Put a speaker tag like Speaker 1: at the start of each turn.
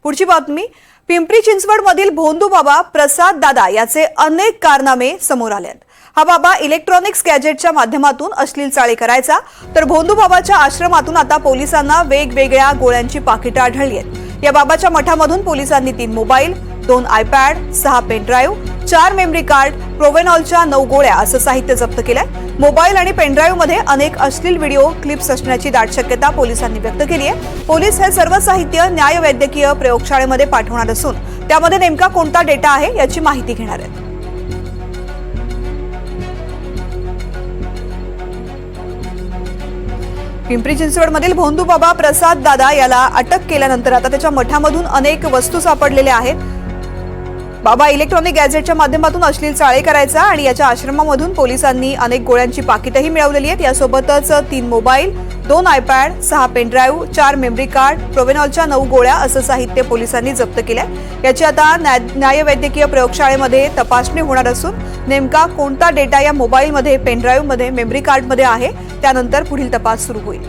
Speaker 1: पुढची बातमी, पिंपरी चिंचवड मधील भोंदू बाबा प्रसाद दादा याचे अनेक कारनामे समोर आलेत। हा बाबा इलेक्ट्रॉनिक्स गॅजेटच्या माध्यमातून अश्लील चाळे करायचा, तर भोंदू बाबाच्या आश्रमातून आता पोलिसांना वेगवेगळ्या गोळ्यांची पाकिटं आढळली आहेत। या बाबाच्या मठामधून पोलिसांनी 3 mobile, 2 iPad, 6 pen drive, 4 memory card, प्रोवेनॉलच्या 9 गोळ्या असं साहित्य जप्त केलंय। मोबाईल आणि पेन ड्राईव्ह मध्ये अनेक अश्लील व्हिडिओ क्लिप्स असण्याची दाट शक्यता पोलिसांनी व्यक्त केली आहे। पोलीस हे सर्व साहित्य न्याय वैद्यकीय प्रयोगशाळेमध्ये पाठवणार असून त्यामध्ये नेमका कोणता डेटा आहे याची माहिती घेणार आहेत। पिंपरी चिंचवडमधील भोंदू बाबा प्रसाद दादा याला अटक केल्यानंतर आता त्याच्या मठामधून अनेक वस्तू सापडलेल्या आहेत। बाबा इलेक्ट्रॉनिक गॅजेटच्या माध्यमातून अश्लील चाळे करायचा आणि याच्या आश्रमामधून पोलिसांनी अनेक गोळ्यांची पाकिटंही मिळवलेली आहेत। यासोबतच 3 mobile, 2 iPad, 6 pen drive, 4 memory card, प्रोवेनॉलच्या 9 गोळ्या असं साहित्य पोलिसांनी जप्त केलंय। याची आता न्याय वैद्यकीय प्रयोगशाळेमध्ये तपासणी होणार असून नेमका कोणता डेटा या मोबाईलमध्ये, पेन ड्राईव्हमध्ये, मेमरी कार्डमध्ये आहे त्यानंतर पुढील तपास सुरू होईल।